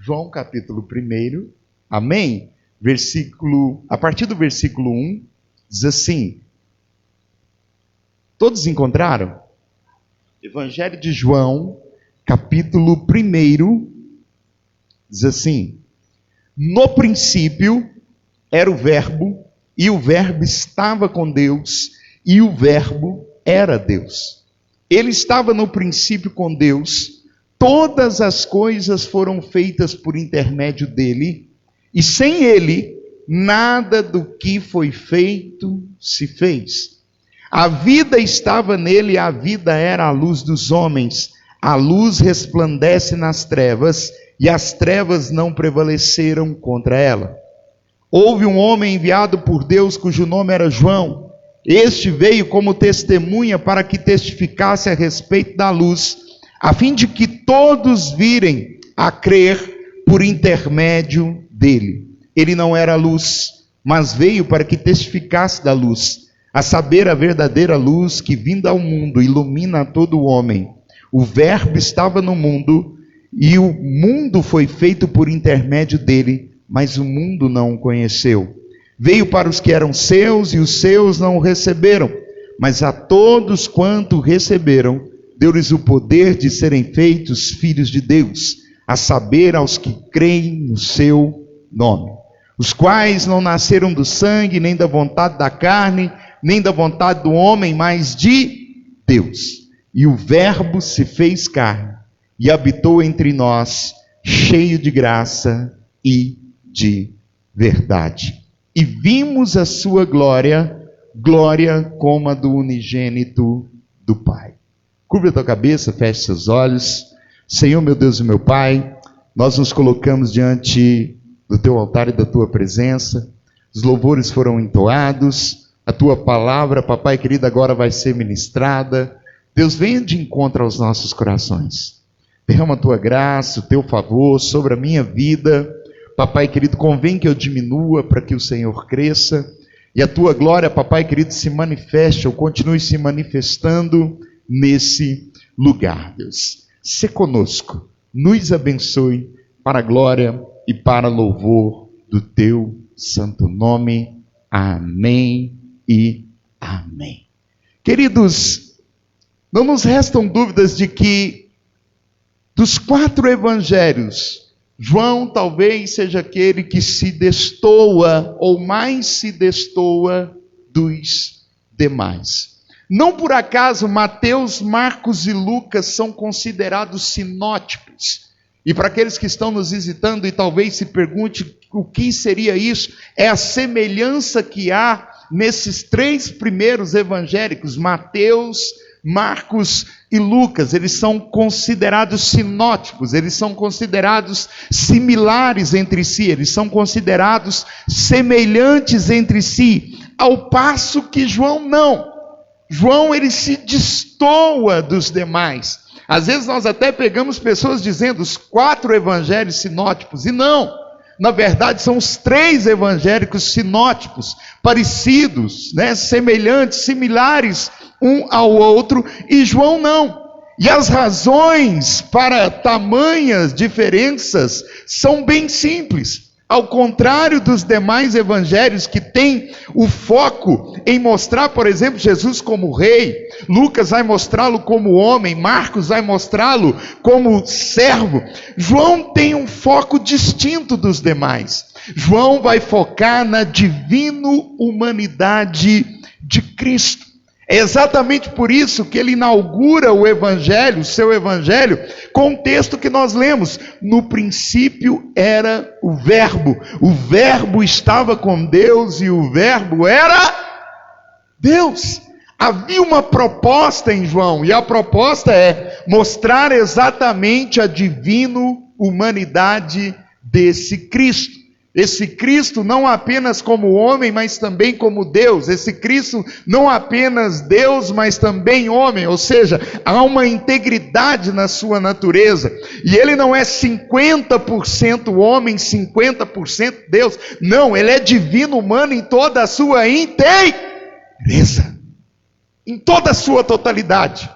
João capítulo 1, amém? A partir do versículo 1, diz assim. Todos encontraram? Evangelho de João, capítulo 1, diz assim: no princípio era o Verbo, e o Verbo estava com Deus, e o Verbo era Deus. Ele estava no princípio com Deus, todas as coisas foram feitas por intermédio dele, e sem ele, nada do que foi feito se fez. A vida estava nele, a vida era a luz dos homens. A luz resplandece nas trevas, e as trevas não prevaleceram contra ela. Houve um homem enviado por Deus, cujo nome era João. Este veio como testemunha para que testificasse a respeito da luz, a fim de que todos virem a crer por intermédio dele. Ele não era luz, mas veio para que testificasse da luz, a saber, a verdadeira luz que, vinda ao mundo, ilumina todo o homem. O Verbo estava no mundo, e o mundo foi feito por intermédio dele, mas o mundo não o conheceu. Veio para os que eram seus, e os seus não o receberam. Mas a todos quanto o receberam, deu-lhes o poder de serem feitos filhos de Deus, a saber, aos que creem no seu nome. Os quais não nasceram do sangue, nem da vontade da carne, nem da vontade do homem, mas de Deus. E o Verbo se fez carne, e habitou entre nós, cheio de graça e de verdade. E vimos a sua glória, glória como a do unigênito do Pai. Curva a tua cabeça, feche seus olhos. Senhor, meu Deus e meu Pai, nós nos colocamos diante do teu altar e da tua presença. Os louvores foram entoados, a tua palavra, papai querido, agora vai ser ministrada. Deus, venha de encontro aos nossos corações. Derrama a tua graça, o teu favor sobre a minha vida. Papai querido, convém que eu diminua para que o Senhor cresça. E a tua glória, papai querido, se manifeste ou continue se manifestando nesse lugar, Deus. Se conosco, nos abençoe para a glória e para louvor do teu santo nome. Amém e amém. Queridos, não nos restam dúvidas de que dos 4 evangelhos, João talvez seja aquele que se destoa ou mais se destoa dos demais. Não por acaso Mateus, Marcos e Lucas são considerados sinóticos. E para aqueles que estão nos visitando e talvez se pergunte o que seria isso, é a semelhança que há nesses 3 primeiros evangélicos, Mateus, Marcos e Lucas. Eles são considerados sinóticos, eles são considerados similares entre si, eles são considerados semelhantes entre si, ao passo que João não. João, ele se destoa dos demais. Às vezes nós até pegamos pessoas dizendo os 4 evangelhos sinóticos, e não. Na verdade, são os 3 evangélicos sinóticos, parecidos, semelhantes, similares um ao outro, e João não. E as razões para tamanhas diferenças são bem simples. Ao contrário dos demais evangelhos que têm o foco em mostrar, por exemplo, Jesus como rei, Lucas vai mostrá-lo como homem, Marcos vai mostrá-lo como servo, João tem um foco distinto dos demais. João vai focar na divino-humanidade de Cristo. É exatamente por isso que ele inaugura o evangelho, o seu evangelho, com o texto que nós lemos. No princípio era o Verbo estava com Deus e o Verbo era Deus. Havia uma proposta em João, e a proposta é mostrar exatamente a divino-humanidade desse Cristo. Esse Cristo não apenas como homem, mas também como Deus. Esse Cristo não apenas Deus, mas também homem. Ou seja, há uma integridade na sua natureza. E ele não é 50% homem, 50% Deus. Não, ele é divino humano em toda a sua inteireza. Em toda a sua totalidade.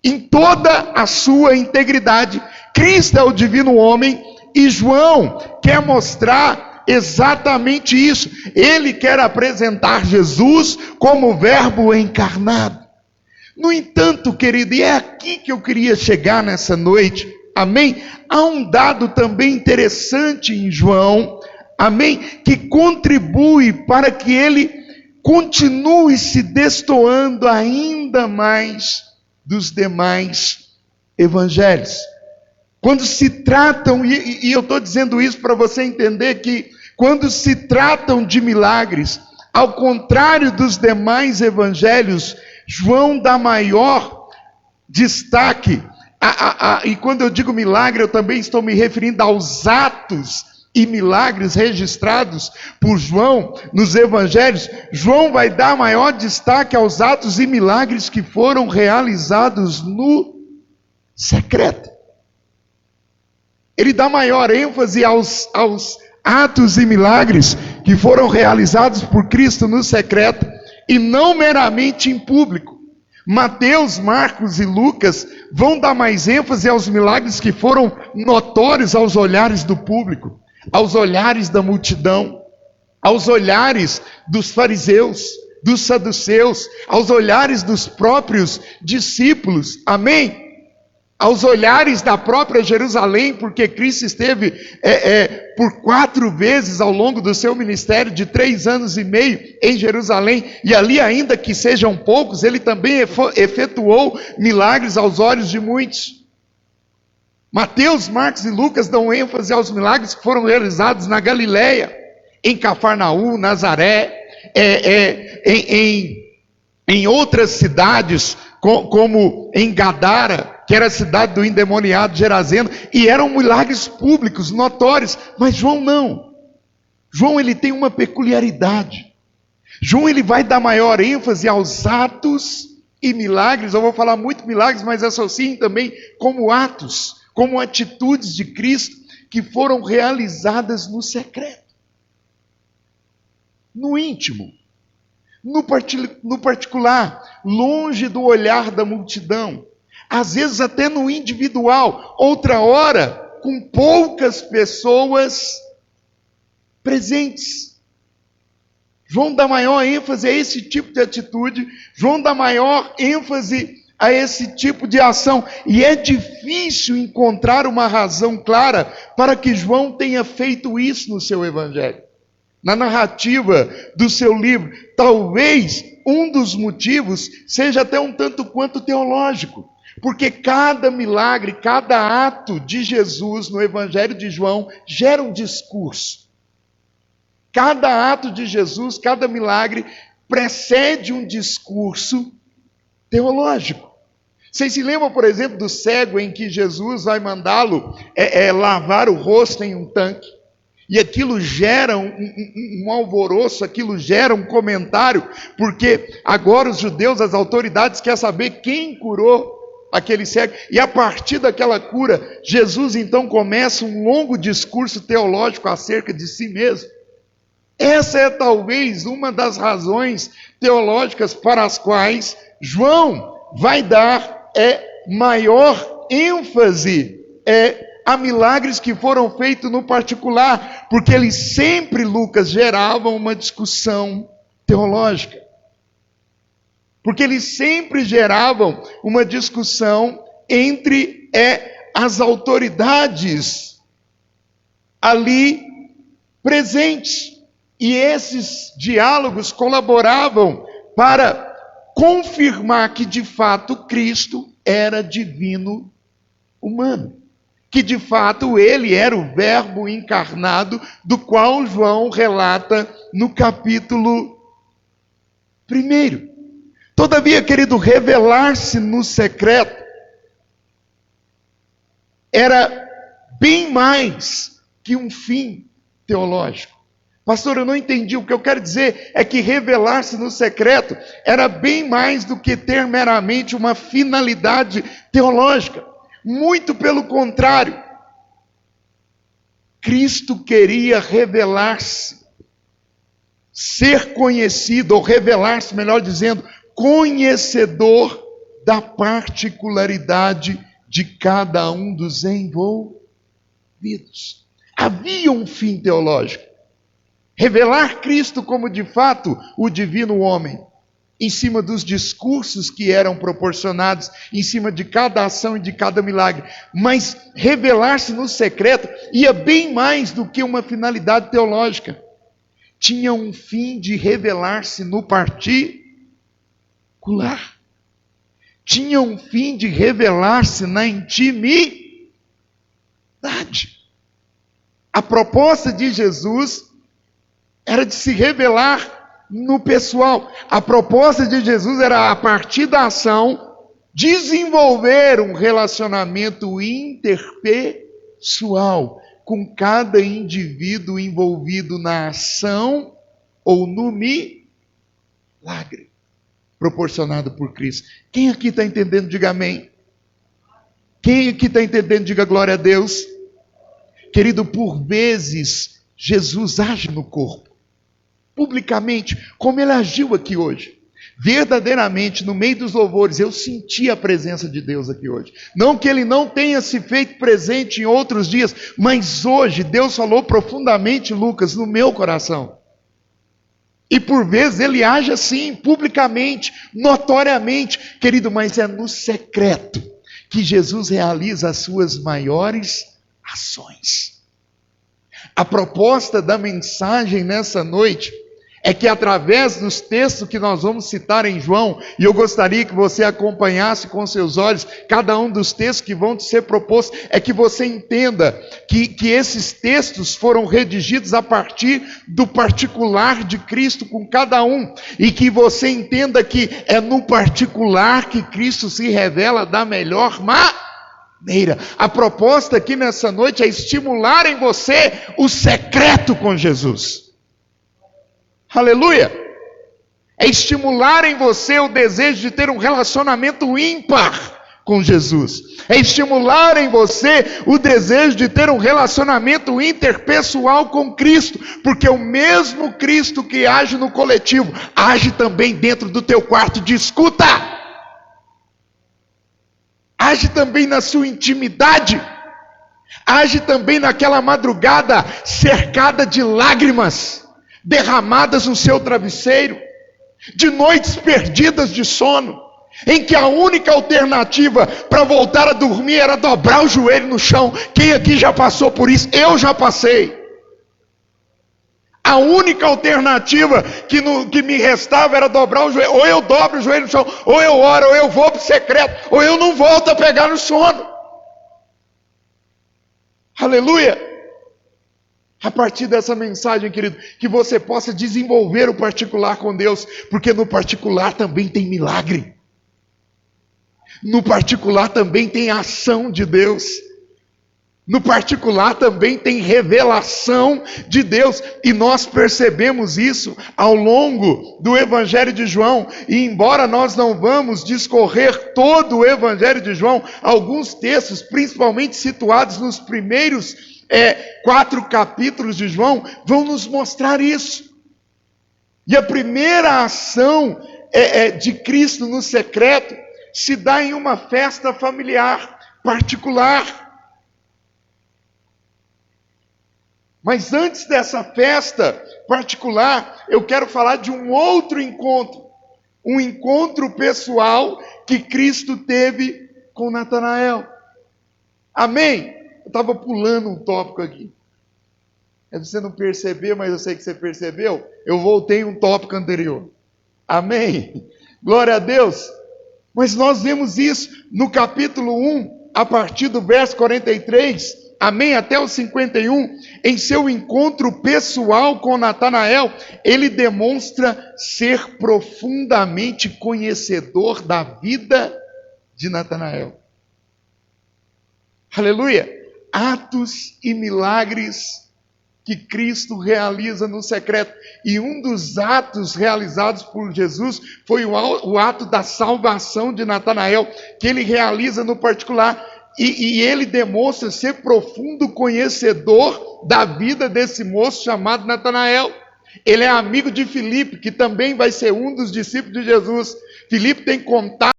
Em toda a sua integridade. Cristo é o divino homem E João quer mostrar exatamente isso. Ele quer apresentar Jesus como o Verbo encarnado. No entanto, querido, e é aqui que eu queria chegar nessa noite, amém? Há um dado também interessante em João, amém? Que contribui para que ele continue se destoando ainda mais dos demais evangelhos. Quando se tratam, e eu estou dizendo isso para você entender que quando se tratam de milagres, ao contrário dos demais evangelhos, João dá maior destaque, e quando eu digo milagre, eu também estou me referindo aos atos e milagres registrados por João nos evangelhos. João vai dar maior destaque aos atos e milagres que foram realizados no secreto. Ele dá maior ênfase aos atos e milagres que foram realizados por Cristo no secreto e não meramente em público. Mateus, Marcos e Lucas vão dar mais ênfase aos milagres que foram notórios aos olhares do público, aos olhares da multidão, aos olhares dos fariseus, dos saduceus, aos olhares dos próprios discípulos, amém? Aos olhares da própria Jerusalém, porque Cristo esteve por 4 vezes ao longo do seu ministério de 3 anos e meio em Jerusalém, e ali, ainda que sejam poucos, ele também efetuou milagres aos olhos de muitos. Mateus, Marcos e Lucas dão ênfase aos milagres que foram realizados na Galileia, em Cafarnaum, Nazaré, em outras cidades, como em Gadara, que era a cidade do endemoniado Gerazeno, e eram milagres públicos, notórios, mas João não. João, ele tem uma peculiaridade. João, ele vai dar maior ênfase aos atos e milagres. Eu vou falar muito milagres, mas associem também como atos, como atitudes de Cristo que foram realizadas no secreto, no íntimo, no particular, longe do olhar da multidão, às vezes até no individual, outra hora com poucas pessoas presentes. João dá maior ênfase a esse tipo de atitude, João dá maior ênfase a esse tipo de ação, e é difícil encontrar uma razão clara para que João tenha feito isso no seu evangelho. Na narrativa do seu livro, talvez um dos motivos seja até um tanto quanto teológico, porque cada milagre, cada ato de Jesus no Evangelho de João gera um discurso. Cada ato de Jesus, cada milagre precede um discurso teológico. Vocês se lembram, por exemplo, do cego em que Jesus vai mandá-lo lavar o rosto em um tanque? E aquilo gera um alvoroço, aquilo gera um comentário, porque agora os judeus, as autoridades, querem saber quem curou aquele cego. E a partir daquela cura, Jesus então começa um longo discurso teológico acerca de si mesmo. Essa é talvez uma das razões teológicas para as quais João vai dar maior ênfase a milagres que foram feitos no particular, porque eles sempre, Lucas, geravam uma discussão teológica. Porque eles sempre geravam uma discussão entre as autoridades ali presentes. E esses diálogos colaboravam para confirmar que de fato Cristo era divino humano. Que de fato ele era o Verbo encarnado, do qual João relata no capítulo 1. Todavia, querido, revelar-se no secreto era bem mais que um fim teológico. Pastor, eu não entendi. O que eu quero dizer é que revelar-se no secreto era bem mais do que ter meramente uma finalidade teológica. Muito pelo contrário. Cristo queria revelar-se, ser conhecido, ou revelar-se, melhor dizendo, conhecedor da particularidade de cada um dos envolvidos. Havia um fim teológico. Revelar Cristo como de fato o divino homem, em cima dos discursos que eram proporcionados, em cima de cada ação e de cada milagre. Mas revelar-se no secreto ia bem mais do que uma finalidade teológica. Tinha um fim de revelar-se no particular. Tinha um fim de revelar-se na intimidade. A proposta de Jesus era de se revelar no pessoal. A proposta de Jesus era, a partir da ação, desenvolver um relacionamento interpessoal com cada indivíduo envolvido na ação ou no milagre proporcionado por Cristo. Quem aqui está entendendo, diga amém. Quem aqui está entendendo, diga glória a Deus. Querido, por vezes, Jesus age no corpo, publicamente, como ele agiu aqui hoje. Verdadeiramente, no meio dos louvores, eu senti a presença de Deus aqui hoje. Não que ele não tenha se feito presente em outros dias, mas hoje Deus falou profundamente, Lucas, no meu coração. E por vezes ele age assim, publicamente, notoriamente. Querido, mas é no secreto que Jesus realiza as suas maiores ações. A proposta da mensagem nessa noite é que, através dos textos que nós vamos citar em João, e eu gostaria que você acompanhasse com seus olhos cada um dos textos que vão te ser propostos, é que você entenda que esses textos foram redigidos a partir do particular de Cristo com cada um, e que você entenda que é no particular que Cristo se revela da melhor maneira. A proposta aqui nessa noite é estimular em você o secreto com Jesus. Aleluia! É estimular em você o desejo de ter um relacionamento ímpar com Jesus. É estimular em você o desejo de ter um relacionamento interpessoal com Cristo. Porque o mesmo Cristo que age no coletivo, age também dentro do teu quarto de escuta. Age também na sua intimidade. Age também naquela madrugada cercada de lágrimas derramadas no seu travesseiro, de noites perdidas de sono, em que a única alternativa para voltar a dormir era dobrar o joelho no chão. Quem aqui já passou por isso? Eu já passei. A única alternativa que me restava era dobrar o joelho. Ou eu dobro o joelho no chão, ou eu oro, ou eu vou para o secreto, ou eu não volto a pegar no sono. Aleluia! A partir dessa mensagem, querido, que você possa desenvolver o particular com Deus, porque no particular também tem milagre. No particular também tem ação de Deus. No particular também tem revelação de Deus. E nós percebemos isso ao longo do Evangelho de João. E embora nós não vamos discorrer todo o Evangelho de João, alguns textos, principalmente situados nos primeiros 4 capítulos de João, vão nos mostrar isso. E a primeira ação de Cristo no secreto se dá em uma festa familiar, particular. Mas antes dessa festa particular, eu quero falar de um outro encontro. Um encontro pessoal que Cristo teve com Natanael. Amém? Eu estava pulando um tópico aqui. Você não percebeu, mas eu sei que você percebeu. Eu voltei um tópico anterior. Amém? Glória a Deus. Mas nós vemos isso no capítulo 1, a partir do verso 43, amém, até o 51, em seu encontro pessoal com Natanael, ele demonstra ser profundamente conhecedor da vida de Natanael. Aleluia! Atos e milagres que Cristo realiza no secreto. E um dos atos realizados por Jesus foi o ato da salvação de Natanael, que ele realiza no particular. E ele demonstra ser profundo conhecedor da vida desse moço chamado Natanael. Ele é amigo de Filipe, que também vai ser um dos discípulos de Jesus. Filipe tem contato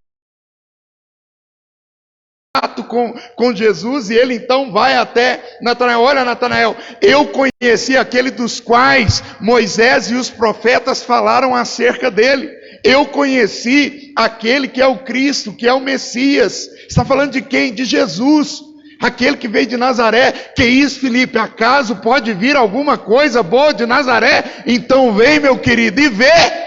com Jesus, e ele então vai até Natanael. Olha, Natanael, eu conheci aquele dos quais Moisés e os profetas falaram acerca dele. Eu conheci aquele que é o Cristo, que é o Messias. Está falando de quem? De Jesus, aquele que veio de Nazaré. Que isso, Felipe? Acaso pode vir alguma coisa boa de Nazaré? Então vem, meu querido, e vê.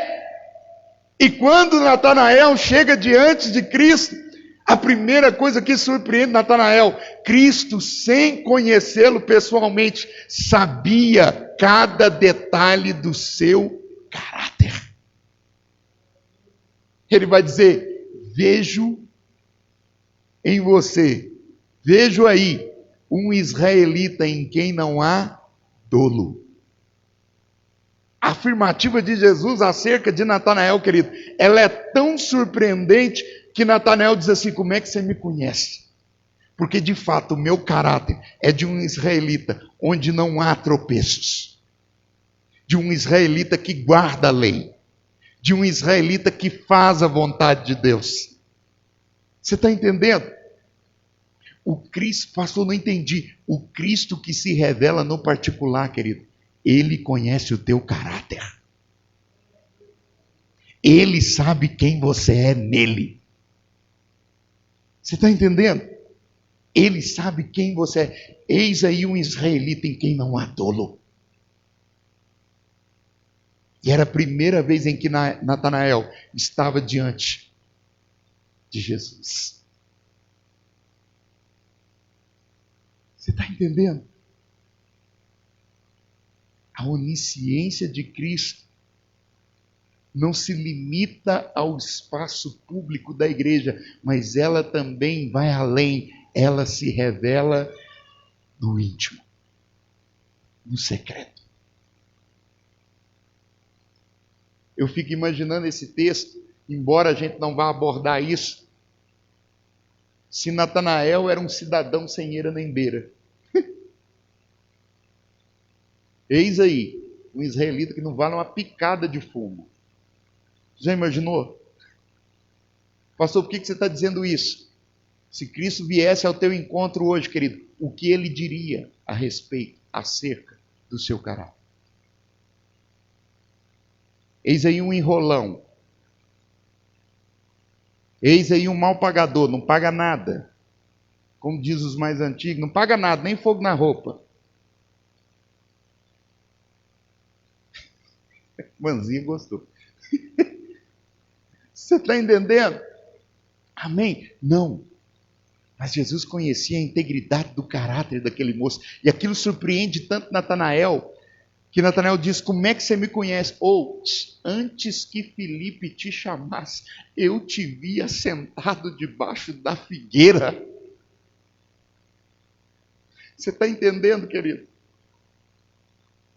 E quando Natanael chega diante de Cristo, a primeira coisa que surpreende Natanael, Cristo, sem conhecê-lo pessoalmente, sabia cada detalhe do seu caráter. Ele vai dizer: vejo em você, vejo aí, um israelita em quem não há dolo. A afirmativa de Jesus acerca de Natanael, querido, ela é tão surpreendente que Natanael diz assim: como é que você me conhece? Porque de fato o meu caráter é de um israelita onde não há tropeços, de um israelita que guarda a lei, de um israelita que faz a vontade de Deus. Você está entendendo? O Cristo, pastor, não entendi. O Cristo que se revela no particular, querido, ele conhece o teu caráter. Ele sabe quem você é nele. Você está entendendo? Ele sabe quem você é. Eis aí um israelita em quem não há dolo. E era a primeira vez em que Natanael estava diante de Jesus. Você está entendendo? A onisciência de Cristo não se limita ao espaço público da igreja, mas ela também vai além. Ela se revela no íntimo, no secreto. Eu fico imaginando esse texto, embora a gente não vá abordar isso, se Natanael era um cidadão sem eira nem beira. Eis aí, um israelita que não vale uma picada de fumo. Já imaginou? Pastor, por que você está dizendo isso? Se Cristo viesse ao teu encontro hoje, querido, o que ele diria a respeito, acerca do seu caráter? Eis aí um enrolão. Eis aí um mal pagador, não paga nada. Como diz os mais antigos, não paga nada, nem fogo na roupa. Manzinho gostou. Você está entendendo? Amém? Não. Mas Jesus conhecia a integridade do caráter daquele moço. E aquilo surpreende tanto Natanael, que Natanael diz: como é que você me conhece? Ou, antes que Filipe te chamasse, eu te via sentado debaixo da figueira. Você está entendendo, querido?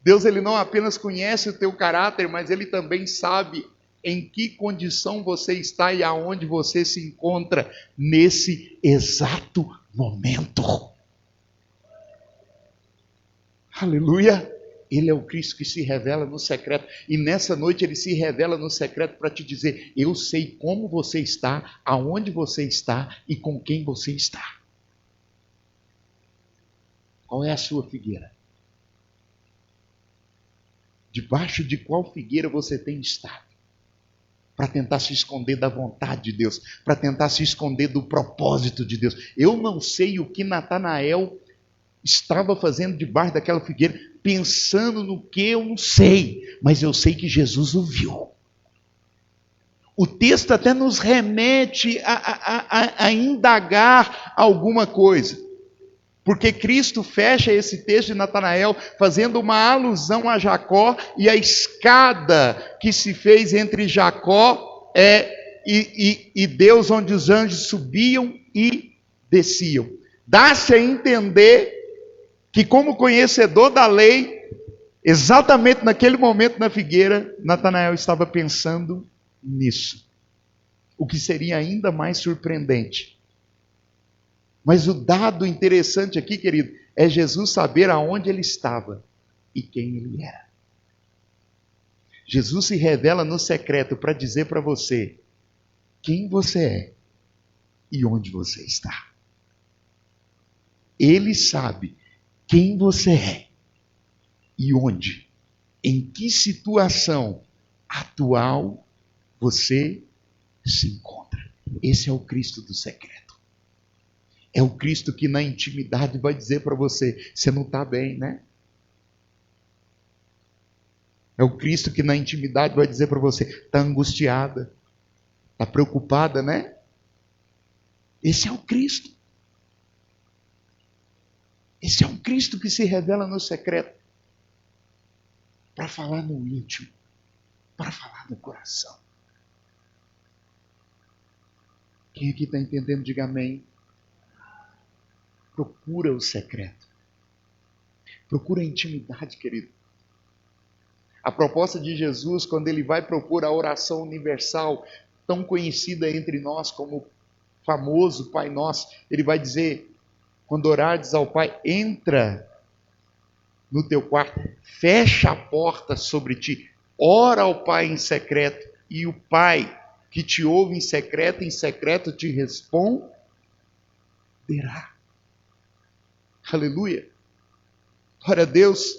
Deus, ele não apenas conhece o teu caráter, mas ele também sabe em que condição você está e aonde você se encontra nesse exato momento. Aleluia! Ele é o Cristo que se revela no secreto. E nessa noite ele se revela no secreto para te dizer: eu sei como você está, aonde você está e com quem você está. Qual é a sua figueira? Debaixo de qual figueira você tem estado? Para tentar se esconder da vontade de Deus, para tentar se esconder do propósito de Deus. Eu não sei o que Natanael estava fazendo debaixo daquela figueira, pensando no que eu não sei, mas eu sei que Jesus o viu. O texto até nos remete a indagar alguma coisa, porque Cristo fecha esse texto de Natanael fazendo uma alusão a Jacó e a escada que se fez entre Jacó e Deus, onde os anjos subiam e desciam. Dá-se a entender que, como conhecedor da lei, exatamente naquele momento na figueira, Natanael estava pensando nisso. O que seria ainda mais surpreendente. Mas o dado interessante aqui, querido, é Jesus saber aonde ele estava e quem ele era. Jesus se revela no secreto para dizer para você quem você é e onde você está. Ele sabe quem você é e onde, em que situação atual você se encontra. Esse é o Cristo do secreto. É o Cristo que na intimidade vai dizer para você: você não está bem, né? É o Cristo que na intimidade vai dizer para você: está angustiada, está preocupada, né? Esse é o Cristo. Esse é um Cristo que se revela no secreto, para falar no íntimo, para falar no coração. Quem aqui está entendendo, diga amém. Procura o secreto. Procura a intimidade, querido. A proposta de Jesus, quando ele vai propor a oração universal, tão conhecida entre nós como o famoso Pai Nosso, ele vai dizer: quando orares ao Pai, entra no teu quarto, fecha a porta sobre ti, ora ao Pai em secreto, e o Pai que te ouve em secreto te responderá. Aleluia. Glória a Deus.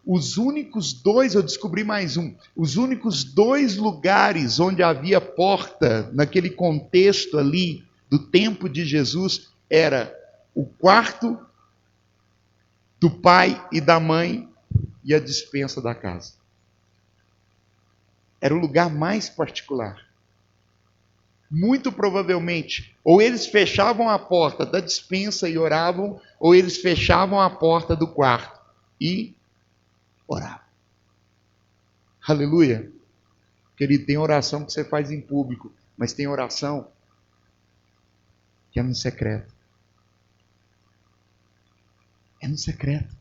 Os únicos dois, eu descobri mais um, os únicos dois lugares onde havia porta, naquele contexto ali, do tempo de Jesus, era o quarto do pai e da mãe e a despensa da casa. Era o lugar mais particular. Muito provavelmente, ou eles fechavam a porta da despensa e oravam, ou eles fechavam a porta do quarto e oravam. Aleluia. Querido, tem oração que você faz em público, mas tem oração que é no secreto. É no secreto.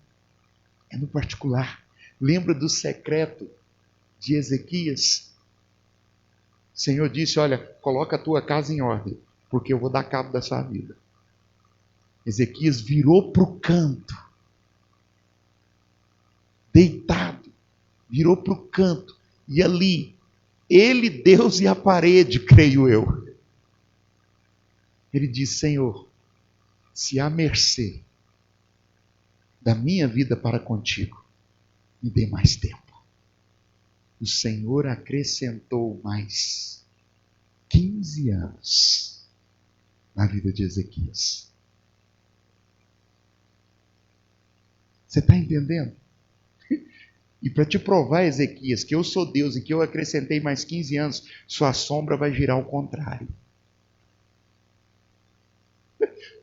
É no particular. Lembra do secreto de Ezequias? O Senhor disse: olha, coloca a tua casa em ordem, porque eu vou dar cabo da sua vida. Ezequias virou para o canto, deitado, virou para o canto, e ali, ele, Deus e a parede, creio eu. Ele disse: Senhor, se há mercê da minha vida para contigo, me dê mais tempo. O Senhor acrescentou mais 15 anos na vida de Ezequias. Você está entendendo? E para te provar, Ezequias, que eu sou Deus e que eu acrescentei mais 15 anos, sua sombra vai girar ao contrário.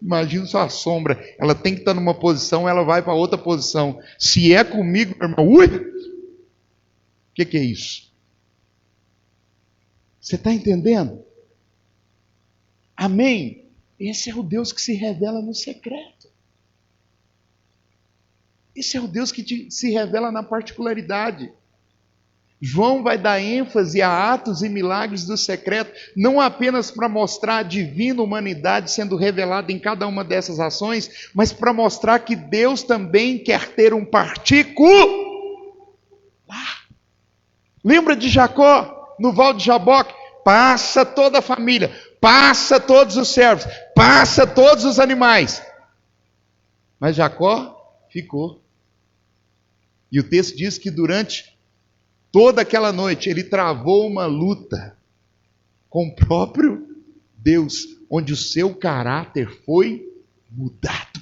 Imagina sua sombra, ela tem que estar numa posição, ela vai para outra posição. Se é comigo, meu irmão, ui! O que é isso? Você está entendendo? Amém? Esse é o Deus que se revela no secreto. Esse é o Deus que se revela na particularidade. João vai dar ênfase a atos e milagres do secreto, não apenas para mostrar a divina humanidade sendo revelada em cada uma dessas ações, mas para mostrar que Deus também quer ter um particular. Lembra de Jacó, no Val de Jaboque? Passa toda a família, passa todos os servos, passa todos os animais. Mas Jacó ficou. E o texto diz que durante toda aquela noite ele travou uma luta com o próprio Deus, onde o seu caráter foi mudado.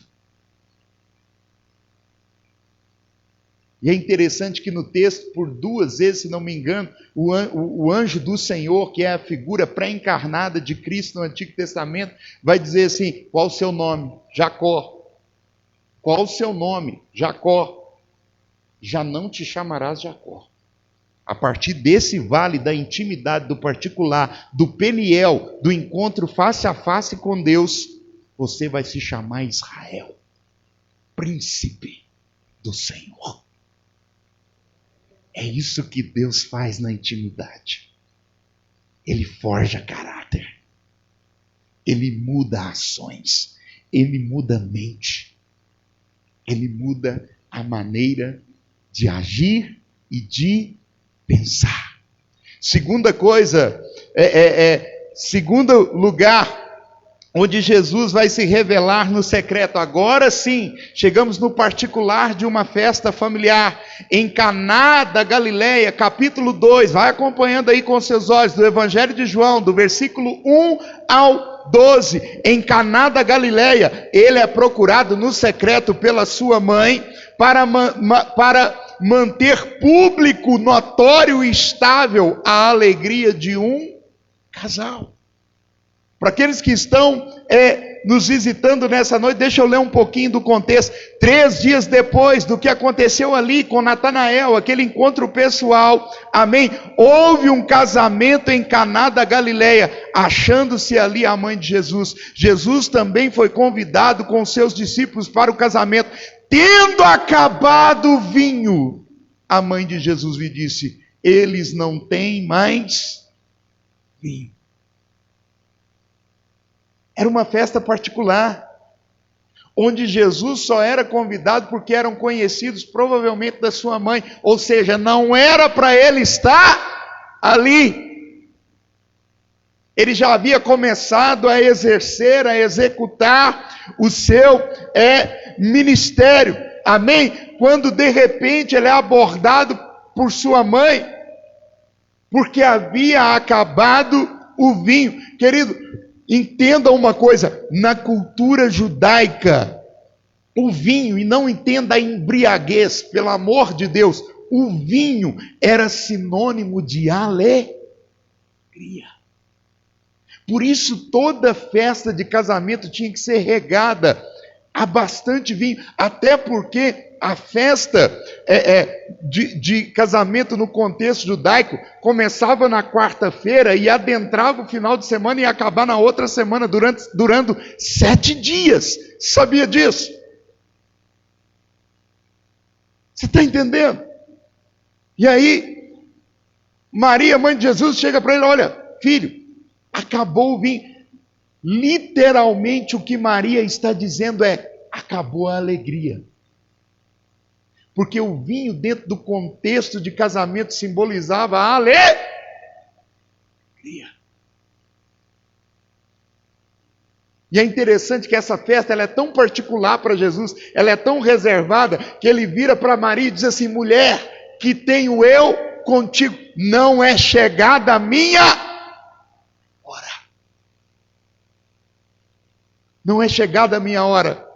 E é interessante que no texto, por 2 vezes, se não me engano, o anjo do Senhor, que é a figura pré-encarnada de Cristo no Antigo Testamento, vai dizer assim: qual o seu nome? Jacó. Qual o seu nome? Jacó. Já não te chamarás Jacó. A partir desse vale da intimidade, do particular, do Peniel, do encontro face a face com Deus, você vai se chamar Israel, príncipe do Senhor. É isso que Deus faz na intimidade. Ele forja caráter. Ele muda ações. Ele muda a mente. Ele muda a maneira de agir e de pensar. Segunda coisa, segundo lugar, onde Jesus vai se revelar no secreto. Agora sim, chegamos no particular de uma festa familiar, em Caná da Galileia, capítulo 2, vai acompanhando aí com seus olhos, do Evangelho de João, do versículo 1 ao 12, em Caná da Galileia, ele é procurado no secreto pela sua mãe, para manter público, notório e estável a alegria de um casal. Para aqueles que estão nos visitando nessa noite, deixa eu ler um pouquinho do contexto. 3 dias depois do que aconteceu ali com Natanael, aquele encontro pessoal, amém? Houve um casamento em Caná da Galileia, achando-se ali a mãe de Jesus. Jesus também foi convidado com seus discípulos para o casamento. Tendo acabado o vinho, a mãe de Jesus lhe disse: eles não têm mais vinho. Era uma festa particular, onde Jesus só era convidado porque eram conhecidos provavelmente da sua mãe, ou seja, não era para ele estar ali. Ele já havia começado a exercer, a executar o seu ministério, amém? Quando de repente ele é abordado por sua mãe, porque havia acabado o vinho. Querido, entenda uma coisa, na cultura judaica, o vinho, e não entenda a embriaguez, pelo amor de Deus, o vinho era sinônimo de alegria. Por isso toda festa de casamento tinha que ser regada a bastante vinho, até porque a festa de casamento no contexto judaico começava na quarta-feira e adentrava o final de semana e ia acabar na outra semana, durando 7 dias. Sabia disso? Você está entendendo? E aí, Maria, mãe de Jesus, chega para ele: olha, filho, acabou o vinho. Literalmente o que Maria está dizendo é: acabou a alegria. Porque o vinho, dentro do contexto de casamento, simbolizava a alegria. E é interessante que essa festa ela é tão particular para Jesus, ela é tão reservada, que ele vira para Maria e diz assim: mulher, que tenho eu contigo, não é chegada a minha hora. Não é chegada a minha hora.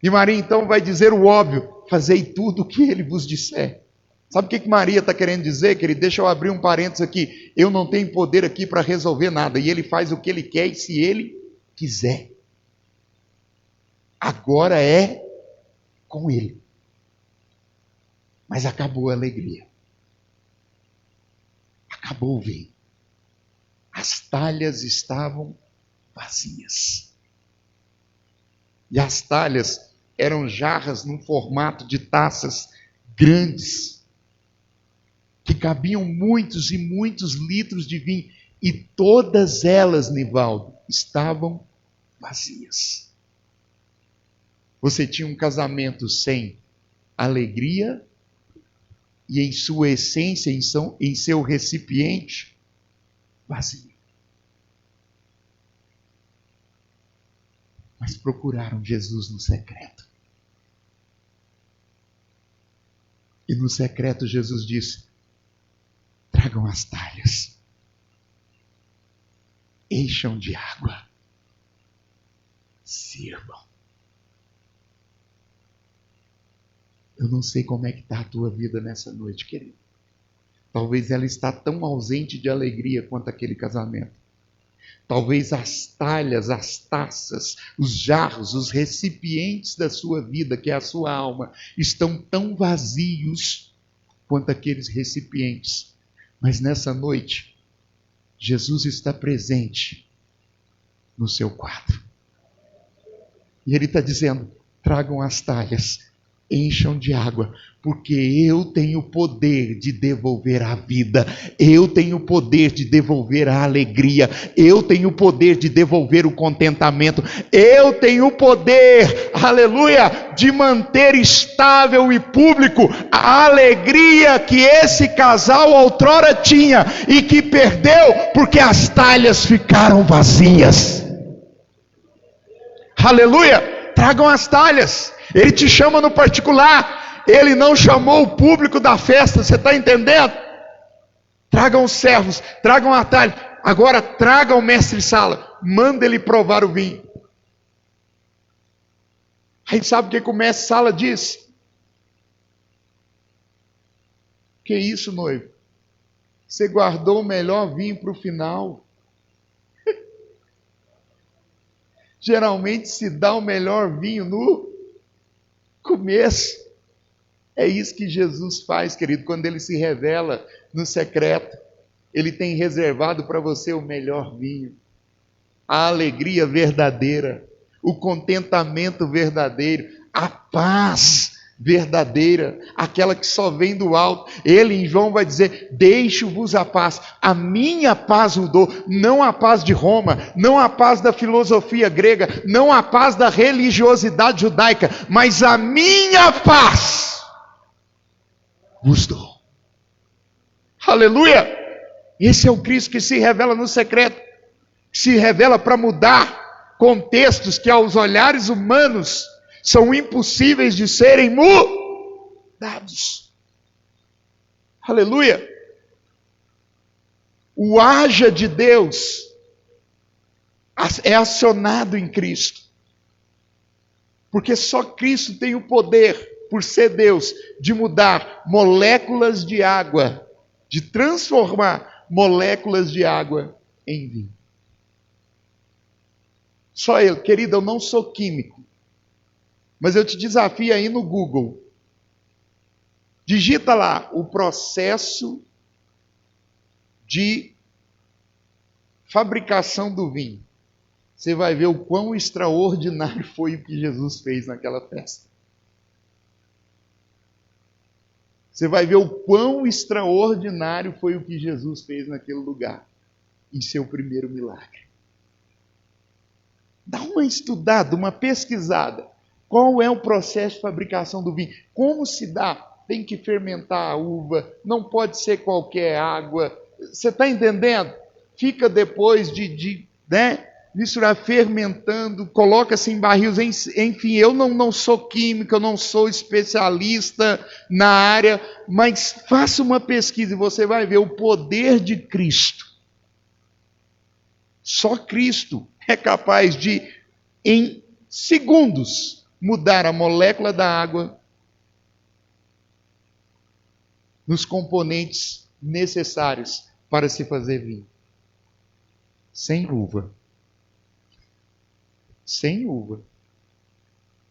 E Maria então vai dizer o óbvio: fazei tudo o que ele vos disser. Sabe o que Maria está querendo dizer, querido? Deixa eu abrir um parênteses aqui. Eu não tenho poder aqui para resolver nada. E ele faz o que ele quer e se ele quiser. Agora é com ele. Mas acabou a alegria. Acabou o vinho. As talhas estavam vazias. E as talhas eram jarras num formato de taças grandes, que cabiam muitos e muitos litros de vinho, e todas elas, Nivaldo, estavam vazias. Você tinha um casamento sem alegria, e em sua essência, em seu recipiente, vazio. Mas procuraram Jesus no secreto. E no secreto Jesus disse: tragam as talhas, encham de água, sirvam. Eu não sei como é que está a tua vida nessa noite, querido. Talvez ela está tão ausente de alegria quanto aquele casamento. Talvez as talhas, as taças, os jarros, os recipientes da sua vida, que é a sua alma, estão tão vazios quanto aqueles recipientes. Mas nessa noite, Jesus está presente no seu quadro. E Ele está dizendo: tragam as talhas, encham de água, porque eu tenho o poder de devolver a vida, eu tenho o poder de devolver a alegria, eu tenho o poder de devolver o contentamento, eu tenho o poder, aleluia, de manter estável e público a alegria que esse casal outrora tinha e que perdeu porque as talhas ficaram vazias. Aleluia! Tragam as talhas. Ele te chama no particular. Ele não chamou o público da festa. Você está entendendo? Tragam os servos. Tragam a talha. Agora traga o mestre-sala. Manda ele provar o vinho. Aí sabe o que o mestre-sala diz? Que isso, noivo? Você guardou o melhor vinho para o final. Geralmente se dá o melhor vinho no começo. É isso que Jesus faz, querido, quando ele se revela no secreto. Ele tem reservado para você o melhor vinho, a alegria verdadeira, o contentamento verdadeiro, a paz verdadeira, aquela que só vem do alto. Ele em João vai dizer: deixo-vos a paz, a minha paz o dou, não a paz de Roma, não a paz da filosofia grega, não a paz da religiosidade judaica, mas a minha paz vos dou. Aleluia! Esse é o Cristo que se revela no secreto, que se revela para mudar contextos que aos olhares humanos são impossíveis de serem mudados. Aleluia! O haja de Deus é acionado em Cristo. Porque só Cristo tem o poder, por ser Deus, de mudar moléculas de água, de transformar moléculas de água em vinho. Só Ele. Querido, eu não sou químico, mas eu te desafio aí no Google. Digita lá o processo de fabricação do vinho. Você vai ver o quão extraordinário foi o que Jesus fez naquela festa. Você vai ver o quão extraordinário foi o que Jesus fez naquele lugar, em seu primeiro milagre. Dá uma estudada, uma pesquisada. Qual é o processo de fabricação do vinho? Como se dá? Tem que fermentar a uva, não pode ser qualquer água. Você está entendendo? Fica depois de misturar, fermentando, coloca-se em barris. Enfim, eu não sou químico, eu não sou especialista na área, mas faça uma pesquisa e você vai ver o poder de Cristo. Só Cristo é capaz de, em segundos, mudar a molécula da água nos componentes necessários para se fazer vinho. Sem uva. Sem uva.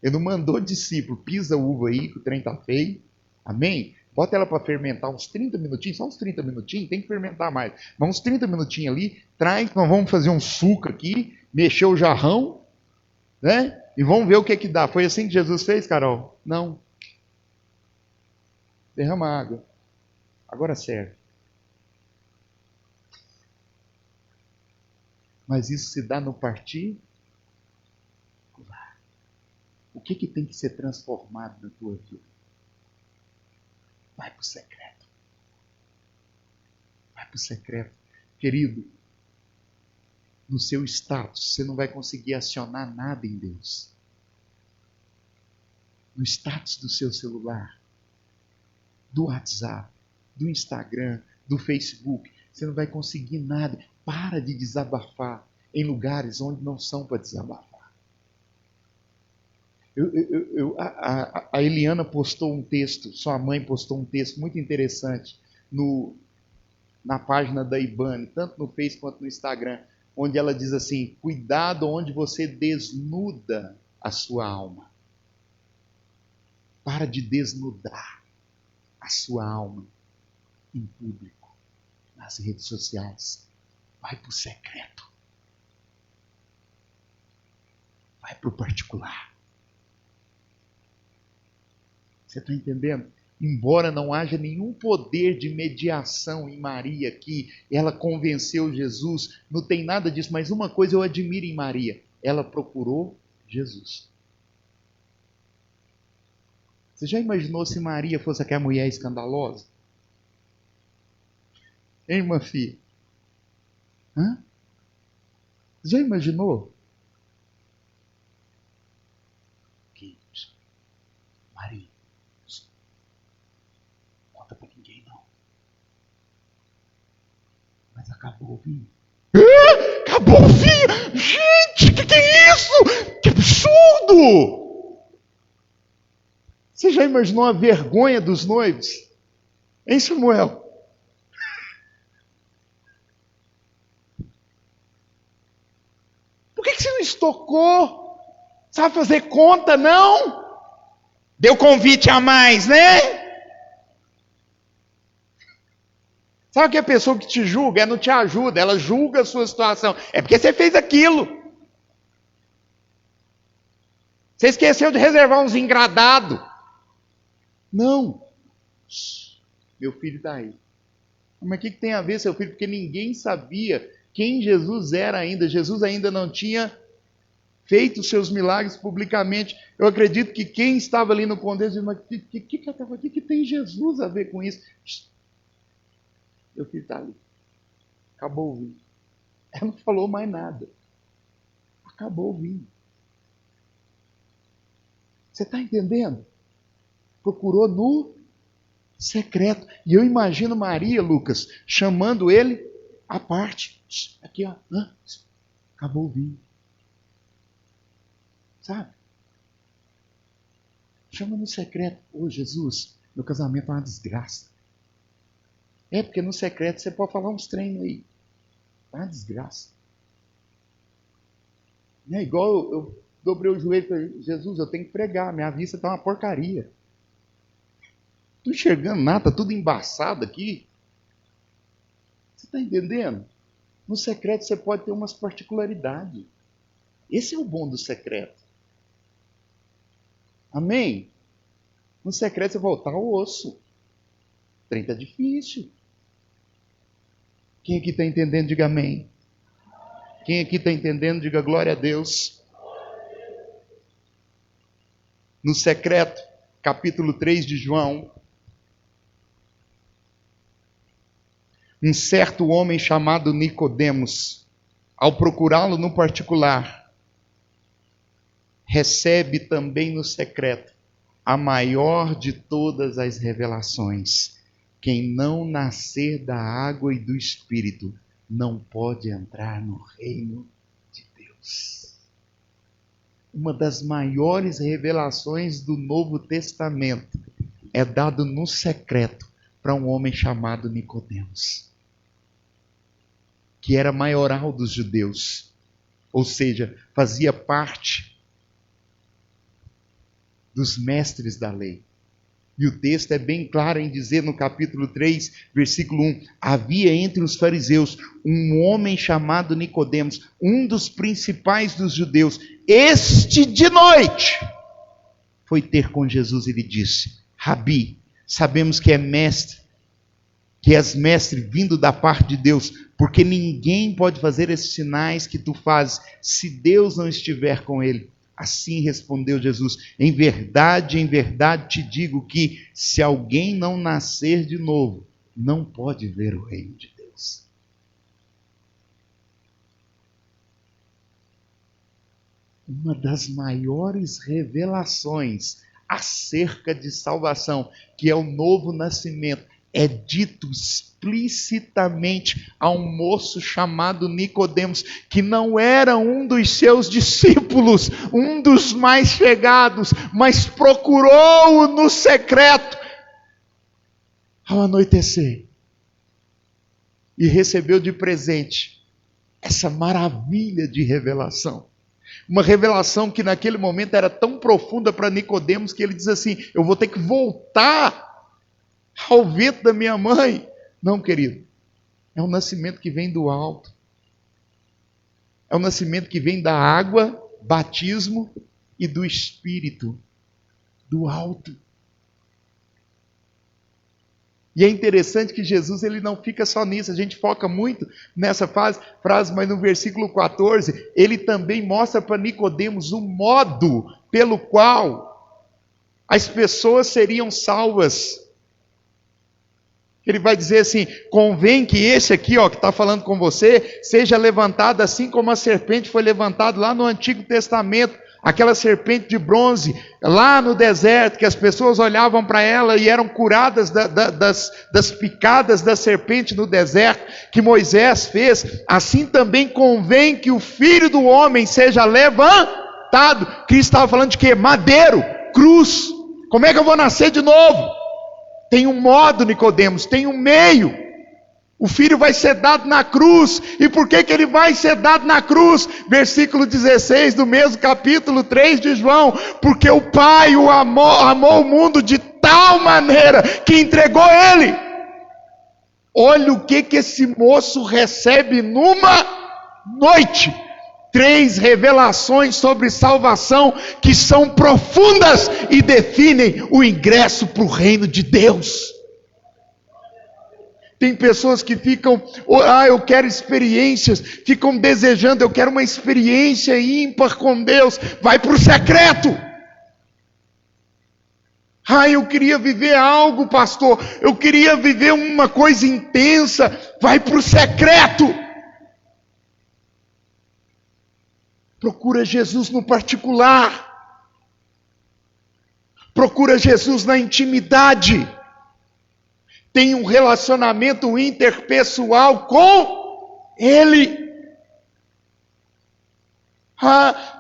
Ele não mandou discípulo, pisa a uva aí, que o trem está feio. Amém? Bota ela para fermentar uns 30 minutinhos, só uns 30 minutinhos, tem que fermentar mais. Mas uns 30 minutinhos ali, traz, nós vamos fazer um suco aqui, mexer o jarrão, né? E vamos ver o que dá. Foi assim que Jesus fez, Carol? Não. Derrama água. Agora serve. Mas isso se dá no partir. O que tem que ser transformado na tua vida? Vai para o secreto. Vai para o secreto. Querido, no seu status, você não vai conseguir acionar nada em Deus. No status do seu celular, do WhatsApp, do Instagram, do Facebook, você não vai conseguir nada. Para de desabafar em lugares onde não são para desabafar. A Eliana postou um texto, sua mãe postou um texto muito interessante na página da Ibane, tanto no Facebook quanto no Instagram, onde ela diz assim: cuidado onde você desnuda a sua alma. Para de desnudar a sua alma em público, nas redes sociais. Vai para o secreto. Vai para o particular. Você está entendendo? Embora não haja nenhum poder de mediação em Maria que ela convenceu Jesus, não tem nada disso, mas uma coisa eu admiro em Maria, ela procurou Jesus. Você já imaginou se Maria fosse aquela mulher escandalosa? Hein, irmã filha? Hã? Já imaginou? Maria, não conta pra ninguém não. Mas acabou o vinho. Acabou o vinho! Gente, que é isso? Que absurdo! Você já imaginou a vergonha dos noivos? Hein, Samuel? Por que você não estocou? Sabe fazer conta, não? Deu convite a mais, né? Sabe que a pessoa que te julga, ela não te ajuda, ela julga a sua situação. É porque você fez aquilo. Você esqueceu de reservar uns engradados. Não. Meu filho está aí. Mas o que tem a ver, seu filho? Porque ninguém sabia quem Jesus era ainda. Jesus ainda não tinha feito seus milagres publicamente. Eu acredito que quem estava ali no contexto disse, mas o que tem Jesus a ver com isso? Meu filho está ali. Acabou o vinho. Ela não falou mais nada. Acabou o vinho. Você está entendendo? Procurou no secreto. E eu imagino Maria, Lucas, chamando ele à parte. Aqui, ó. Acabou o vinho. Sabe? Chama no secreto. Ô, Jesus, meu casamento é uma desgraça. É, porque no secreto você pode falar uns treinos aí. É uma desgraça. Não é igual eu dobrei o joelho e falei, Jesus, eu tenho que pregar, minha vista está uma porcaria. Não estou enxergando nada, está tudo embaçado aqui. Você está entendendo? No secreto você pode ter umas particularidades. Esse é o bom do secreto. Amém? No secreto você voltar ao osso. O trem está difícil. Quem aqui está entendendo, diga amém. Quem aqui está entendendo, diga glória a Deus. No secreto, capítulo 3 de João, um certo homem chamado Nicodemos, ao procurá-lo no particular, recebe também no secreto a maior de todas as revelações. Quem não nascer da água e do Espírito não pode entrar no reino de Deus. Uma das maiores revelações do Novo Testamento é dado no secreto para um homem chamado Nicodemos, que era maioral dos judeus, ou seja, fazia parte dos mestres da lei. E o texto é bem claro em dizer no capítulo 3, versículo 1, havia entre os fariseus um homem chamado Nicodemos, um dos principais dos judeus. Este de noite foi ter com Jesus e lhe disse, Rabi, sabemos que és mestre vindo da parte de Deus, porque ninguém pode fazer esses sinais que tu fazes se Deus não estiver com ele. Assim respondeu Jesus, em verdade te digo que se alguém não nascer de novo, não pode ver o reino de Deus. Uma das maiores revelações acerca de salvação, que é o novo nascimento, é dito explicitamente a um moço chamado Nicodemos, que não era um dos seus discípulos, um dos mais chegados, mas procurou-o no secreto ao anoitecer e recebeu de presente essa maravilha de revelação. Uma revelação que naquele momento era tão profunda para Nicodemos que ele diz assim, eu vou ter que voltar ao vento da minha mãe. Não, querido, é um nascimento que vem do alto. É um nascimento que vem da água, batismo, e do Espírito, do alto. E é interessante que Jesus ele não fica só nisso, a gente foca muito nessa frase, mas no versículo 14, ele também mostra para Nicodemos o modo pelo qual as pessoas seriam salvas. Ele vai dizer assim: convém que esse aqui, ó, que está falando com você, seja levantado assim como a serpente foi levantada lá no Antigo Testamento. Aquela serpente de bronze, lá no deserto, que as pessoas olhavam para ela e eram curadas das picadas da serpente no deserto, que Moisés fez. Assim também convém que o Filho do Homem seja levantado. Cristo estava falando de quê? Madeiro, cruz. Como é que eu vou nascer de novo? Tem um modo, Nicodemos, tem um meio. O Filho vai ser dado na cruz. E por que ele vai ser dado na cruz? Versículo 16 do mesmo capítulo 3 de João. Porque o Pai o amou o mundo de tal maneira que entregou ele. Olha o que esse moço recebe numa noite. 3 revelações sobre salvação que são profundas e definem o ingresso para o reino de Deus. Tem pessoas que ficam, eu quero experiências, ficam desejando, eu quero uma experiência ímpar com Deus. Vai para o secreto. Eu queria viver algo, pastor, eu queria viver uma coisa intensa. Vai para o secreto. Procura Jesus no particular. Procura Jesus na intimidade. Tem um relacionamento interpessoal com Ele.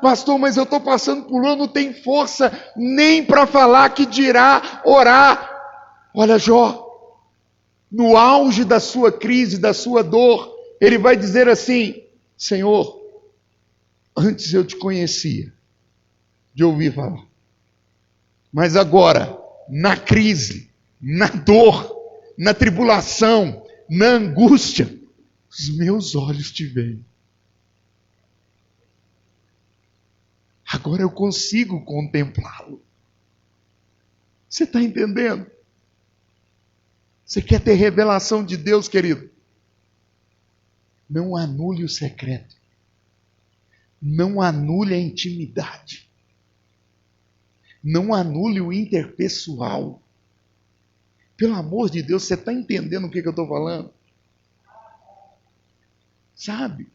Pastor, mas eu estou passando por não tenho força nem para falar, que dirá orar. Olha, Jó, no auge da sua crise, da sua dor, ele vai dizer assim: Senhor, antes eu te conhecia, de ouvir falar, mas agora, na crise, na dor, na tribulação, na angústia, os meus olhos te veem. Agora eu consigo contemplá-lo. Você está entendendo? Você quer ter revelação de Deus, querido? Não anule o secreto. Não anule a intimidade. Não anule o interpessoal. Pelo amor de Deus, você está entendendo o que eu estou falando? Sabe?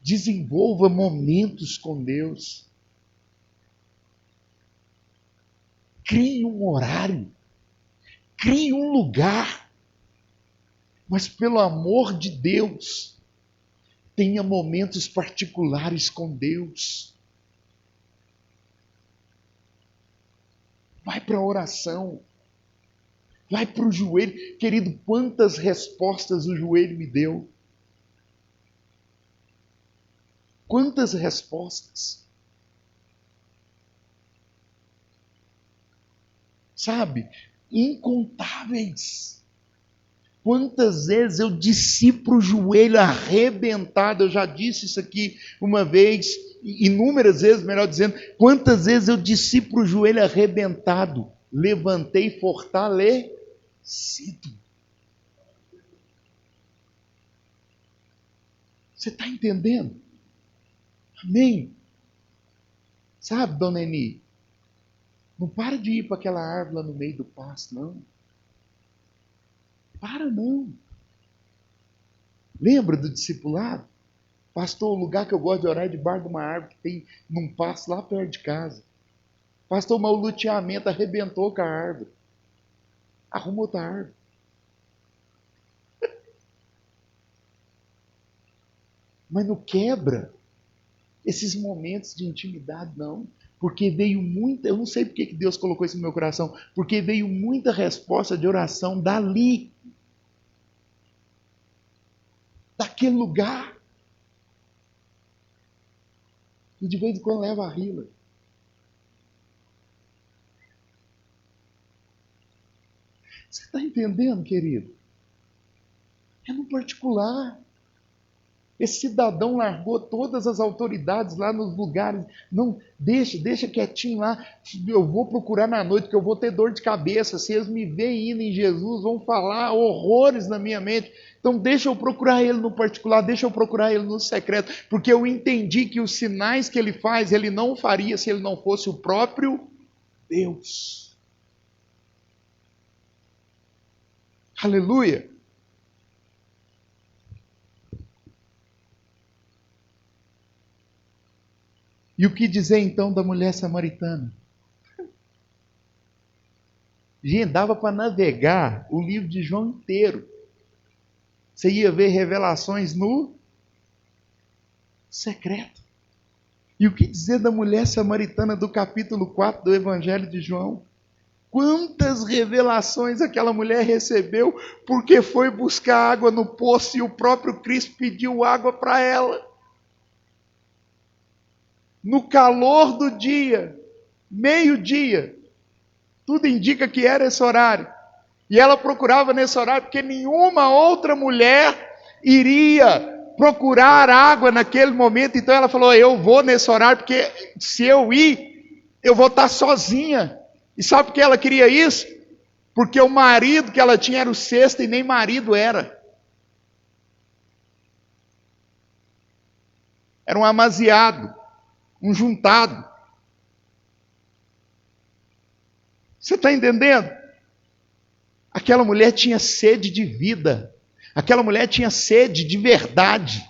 Desenvolva momentos com Deus. Crie um horário. Crie um lugar. Mas pelo amor de Deus, tenha momentos particulares com Deus. Vai para a oração. Vai para o joelho. Querido, quantas respostas o joelho me deu? Quantas respostas? Sabe? Incontáveis. Quantas vezes eu desci para o joelho arrebentado? Eu já disse isso aqui uma vez, inúmeras vezes, melhor dizendo. Quantas vezes eu desci para o joelho arrebentado? Levantei fortalecido. Você está entendendo? Amém? Sabe, dona Eni? Não para de ir para aquela árvore lá no meio do pasto, não. Para não. Lembra do discipulado? Pastor, o lugar que eu gosto de orar é debaixo de uma árvore que tem num pasto lá perto de casa. Pastor, mas o luteamento arrebentou com a árvore. Arruma outra árvore. Mas não quebra esses momentos de intimidade, não. Porque veio muita, eu não sei porque que Deus colocou isso no meu coração, porque veio muita resposta de oração dali. Daquele lugar. E de vez em quando leva a rila. Você está entendendo, querido? É no particular. Esse cidadão largou todas as autoridades lá nos lugares. Não, deixa quietinho lá. Eu vou procurar na noite, que eu vou ter dor de cabeça. Se eles me veem indo em Jesus, vão falar horrores na minha mente. Então deixa eu procurar ele no particular, deixa eu procurar ele no secreto. Porque eu entendi que os sinais que ele faz, ele não faria se ele não fosse o próprio Deus. Aleluia! E o que dizer então da mulher samaritana? Gente, dava para navegar o livro de João inteiro. Você ia ver revelações no secreto. E o que dizer da mulher samaritana do capítulo 4 do Evangelho de João? Quantas revelações aquela mulher recebeu porque foi buscar água no poço e o próprio Cristo pediu água para ela. No calor do dia, meio-dia, tudo indica que era esse horário. E ela procurava nesse horário porque nenhuma outra mulher iria procurar água naquele momento. Então ela falou, eu vou nesse horário porque se eu ir, eu vou estar sozinha. E sabe por que ela queria isso? Porque o marido que ela tinha era o sexto e nem marido era. Era um amaziado, um juntado. Você está entendendo? Aquela mulher tinha sede de vida. Aquela mulher tinha sede de verdade.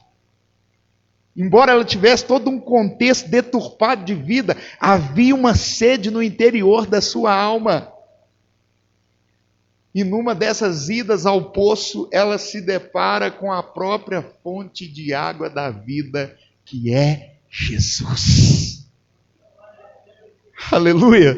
Embora ela tivesse todo um contexto deturpado de vida, havia uma sede no interior da sua alma. E numa dessas idas ao poço, ela se depara com a própria fonte de água da vida, que é Jesus. Aleluia!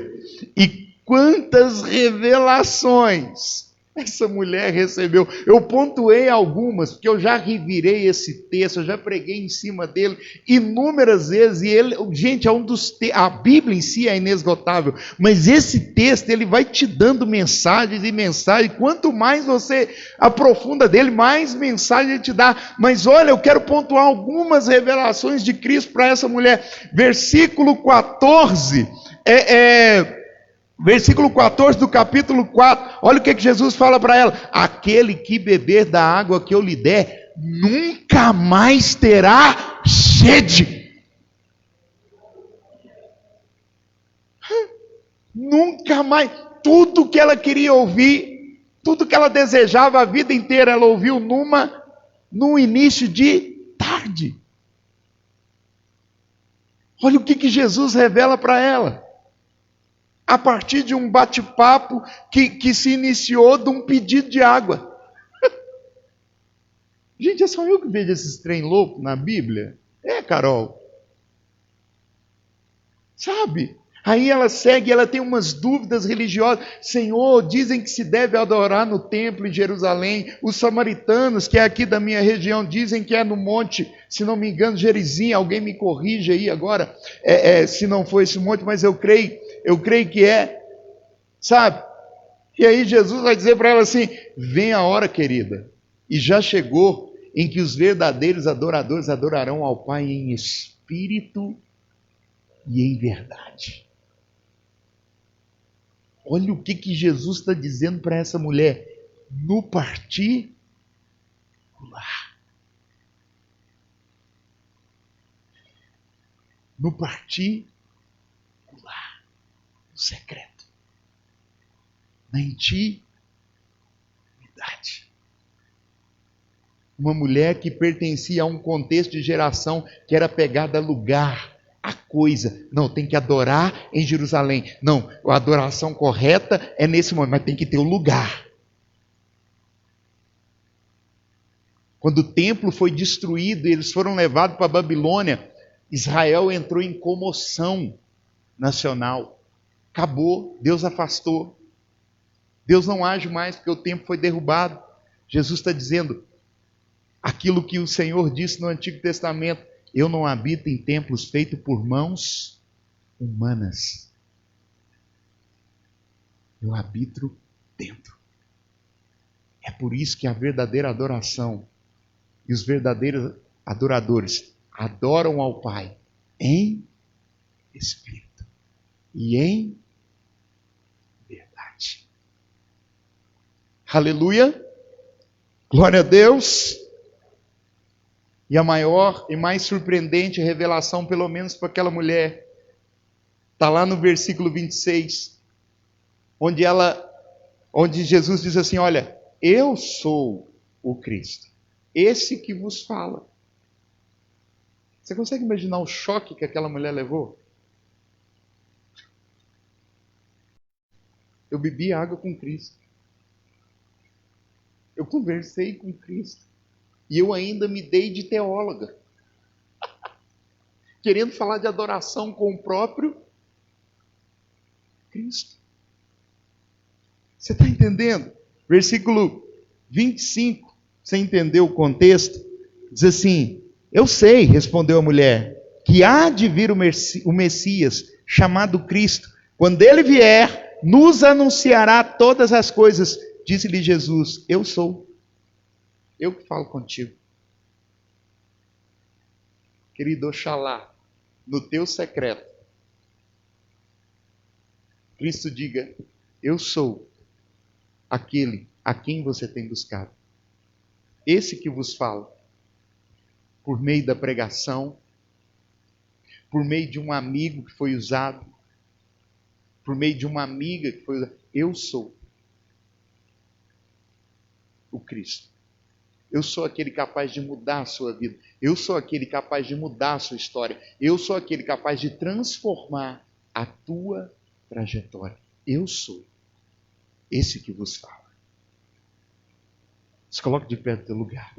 E quantas revelações essa mulher recebeu. Eu pontuei algumas, porque eu já revirei esse texto, eu já preguei em cima dele inúmeras vezes, e ele, gente, é um dos a Bíblia em si é inesgotável, mas esse texto, ele vai te dando mensagens e mensagens, quanto mais você aprofunda dele, mais mensagem ele te dá. Mas olha, eu quero pontuar algumas revelações de Cristo para essa mulher. Versículo 14, versículo 14 do capítulo 4, olha o que Jesus fala para ela: aquele que beber da água que eu lhe der, nunca mais terá sede. Nunca mais. Tudo que ela queria ouvir, tudo que ela desejava a vida inteira, ela ouviu num início de tarde. Olha o que Jesus revela para ela. A partir de um bate-papo que se iniciou de um pedido de água. Gente, é só eu que vejo esses trem loucos na Bíblia? É, Carol. Sabe? Aí ela segue, ela tem umas dúvidas religiosas. Senhor, dizem que se deve adorar no templo em Jerusalém. Os samaritanos, que é aqui da minha região, dizem que é no monte, se não me engano, Gerizim. Alguém me corrige aí agora, se não for esse monte, mas eu creio que é. Sabe? E aí Jesus vai dizer para ela assim: vem a hora, querida, e já chegou, em que os verdadeiros adoradores adorarão ao Pai em espírito e em verdade. Olha o que Jesus está dizendo para essa mulher: no particular. No particular. No secreto. Na intimidade. Uma mulher que pertencia a um contexto de geração que era pegada a lugar, a coisa. Não, tem que adorar em Jerusalém. Não, a adoração correta é nesse momento, mas tem que ter o lugar. Quando o templo foi destruído e eles foram levados para a Babilônia, Israel entrou em comoção nacional. Acabou, Deus afastou. Deus não age mais porque o templo foi derrubado. Jesus está dizendo aquilo que o Senhor disse no Antigo Testamento: eu não habito em templos feitos por mãos humanas. Eu habito dentro. É por isso que a verdadeira adoração e os verdadeiros adoradores adoram ao Pai em espírito e em verdade. Aleluia! Glória a Deus! E a maior e mais surpreendente revelação, pelo menos para aquela mulher, está lá no versículo 26, onde Jesus diz assim: olha, eu sou o Cristo, esse que vos fala. Você consegue imaginar o choque que aquela mulher levou? Eu bebi água com Cristo. Eu conversei com Cristo. E eu ainda me dei de teóloga. Querendo falar de adoração com o próprio Cristo. Você está entendendo? Versículo 25, você entendeu o contexto? Diz assim: eu sei, respondeu a mulher, que há de vir o Messias, chamado Cristo. Quando ele vier, nos anunciará todas as coisas. Disse-lhe Jesus: eu sou. Eu que falo contigo. Querido, oxalá, no teu secreto, Cristo diga: eu sou aquele a quem você tem buscado. Esse que vos fala. Por meio da pregação, por meio de um amigo que foi usado, por meio de uma amiga que foi usada. Eu sou o Cristo. Eu sou aquele capaz de mudar a sua vida. Eu sou aquele capaz de mudar a sua história. Eu sou aquele capaz de transformar a tua trajetória. Eu sou esse que vos fala. Se coloque de pé do teu lugar.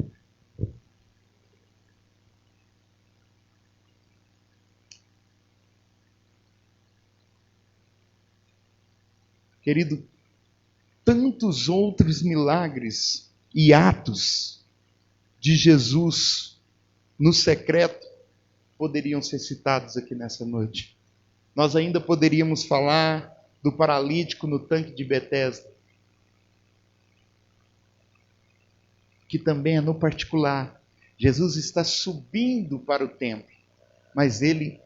Querido, tantos outros milagres e atos de Jesus no secreto poderiam ser citados aqui nessa noite. Nós ainda poderíamos falar do paralítico no tanque de Betesda, que também é no particular. Jesus está subindo para o templo, mas ele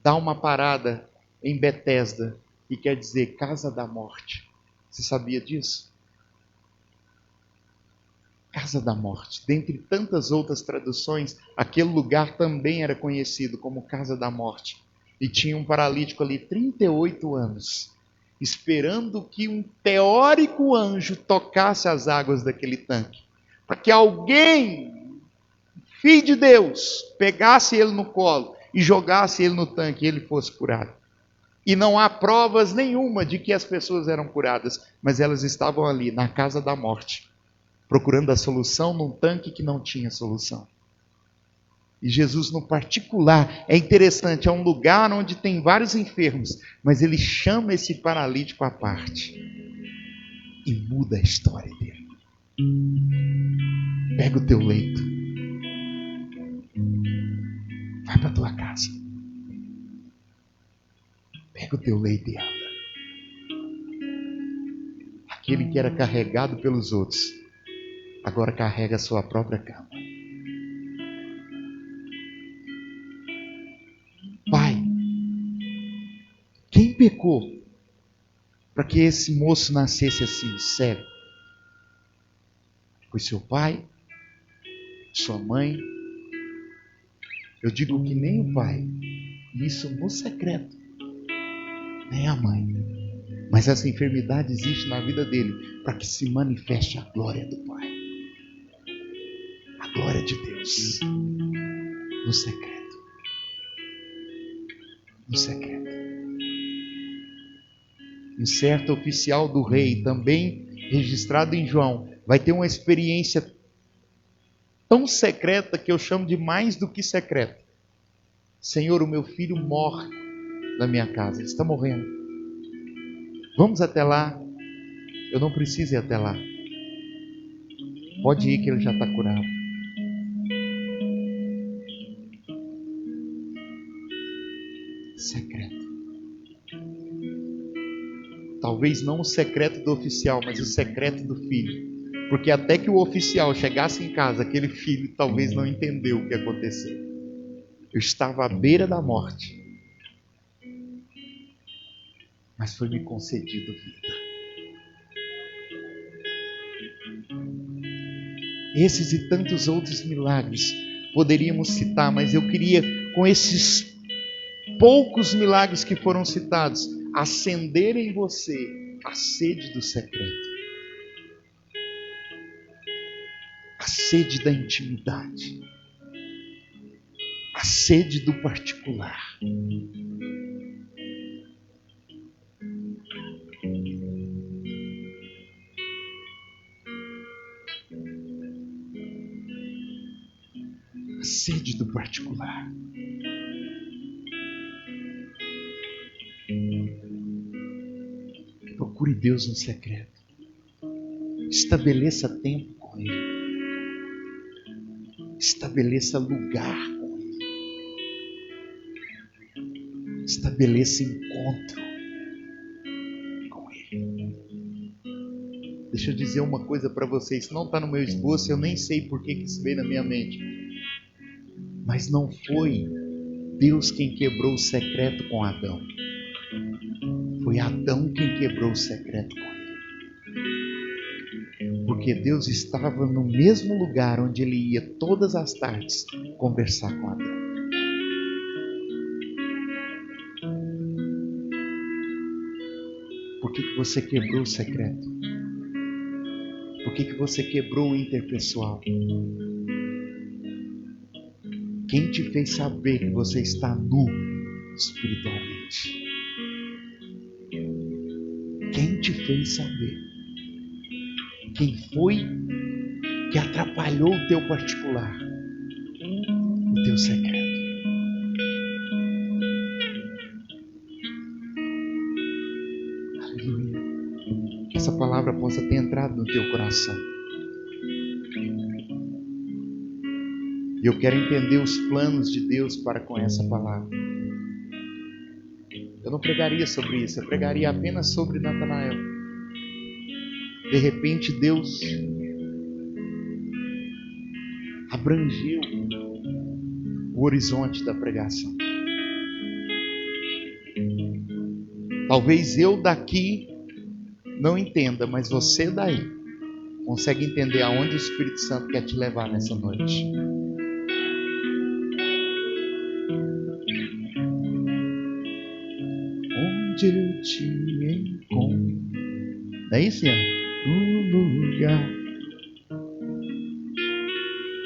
dá uma parada em Betesda, e quer dizer casa da morte. Você sabia disso? Casa da morte. Dentre tantas outras traduções, aquele lugar também era conhecido como casa da morte. E tinha um paralítico ali, 38 anos, esperando que um teórico anjo tocasse as águas daquele tanque, para que alguém, filho de Deus, pegasse ele no colo e jogasse ele no tanque e ele fosse curado. E não há provas nenhuma de que as pessoas eram curadas, mas elas estavam ali, na casa da morte, procurando a solução num tanque que não tinha solução. E Jesus, no particular, é interessante, é um lugar onde tem vários enfermos, mas ele chama esse paralítico à parte e muda a história dele. Pega o teu leito, vai para a tua casa. Pega o teu leito e anda. Aquele que era carregado pelos outros, agora carrega a sua própria cama. Pai, quem pecou para que esse moço nascesse assim, cego? Foi seu pai? Sua mãe? Eu digo que nem o pai, isso no secreto, nem a mãe. Mas essa enfermidade existe na vida dele para que se manifeste a glória do Pai. A glória de Deus. No secreto. No secreto. Um certo oficial do rei, também registrado em João, vai ter uma experiência tão secreta que eu chamo de mais do que secreta. Senhor, o meu filho morre na minha casa. Ele está morrendo. Vamos até lá. Eu não preciso ir até lá. Pode ir que ele já está curado. Secreto. Talvez não o secreto do oficial, mas o secreto do filho. Porque até que o oficial chegasse em casa, aquele filho talvez não entendeu o que aconteceu. Eu estava à beira da morte, mas foi me concedido vida. Esses e tantos outros milagres poderíamos citar, mas eu queria, com esses poucos milagres que foram citados, acender em você a sede do secreto, a sede da intimidade, a sede do particular. A sede do particular. Procure Deus no secreto. Estabeleça tempo com Ele. Estabeleça lugar com Ele. Estabeleça encontro com Ele. Deixa eu dizer uma coisa para vocês. Não está no meu esboço, eu nem sei por que isso veio na minha mente. Mas não foi Deus quem quebrou o secreto com Adão. Foi Adão quem quebrou o secreto com ele. Porque Deus estava no mesmo lugar onde ele ia todas as tardes conversar com Adão. Por que você quebrou o secreto? Por que você quebrou o interpessoal? Quem te fez saber que você está nu espiritualmente? Quem te fez saber? Quem foi que atrapalhou o teu particular? O teu secreto. Aleluia. Que essa palavra possa ter entrado no teu coração. E eu quero entender os planos de Deus para com essa palavra. Eu não pregaria sobre isso, eu pregaria apenas sobre Natanael. De repente Deus abrangeu o horizonte da pregação. Talvez eu daqui não entenda, mas você daí consegue entender aonde o Espírito Santo quer te levar nessa noite. Onde eu te encontro. Não é isso, Ian? No lugar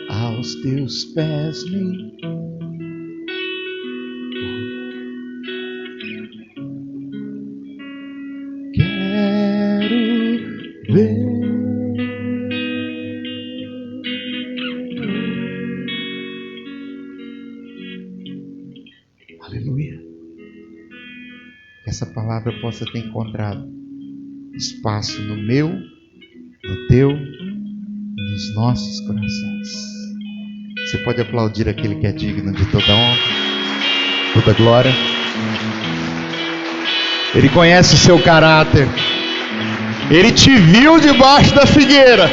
aos teus pés me quero ver. Aleluia. Que essa palavra possa ter encontrado espaço no meu, no teu, nos nossos corações. Você pode aplaudir aquele que é digno de toda honra, toda glória. Ele conhece o seu caráter. Ele te viu debaixo da figueira.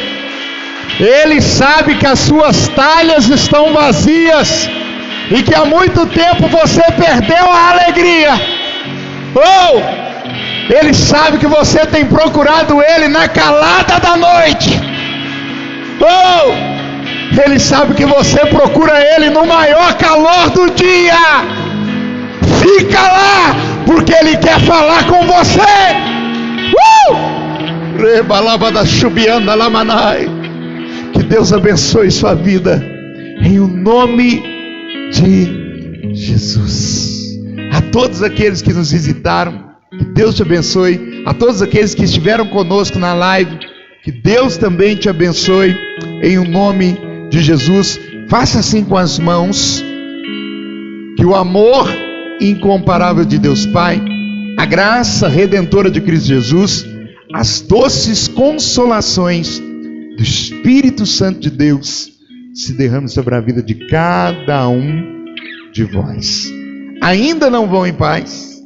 Ele sabe que as suas talhas estão vazias e que há muito tempo você perdeu a alegria. Ele sabe que você tem procurado Ele na calada da noite. Ele sabe que você procura Ele no maior calor do dia. Fica lá, porque Ele quer falar com você. Que Deus abençoe sua vida, em o nome de Jesus. A todos aqueles que nos visitaram, que Deus te abençoe. A todos aqueles que estiveram conosco na live, que Deus também te abençoe, em o nome de Jesus. Faça assim com as mãos. Que o amor incomparável de Deus Pai, a graça redentora de Cristo Jesus, as doces consolações do Espírito Santo de Deus se derrame sobre a vida de cada um de vós. Ainda não vão em paz?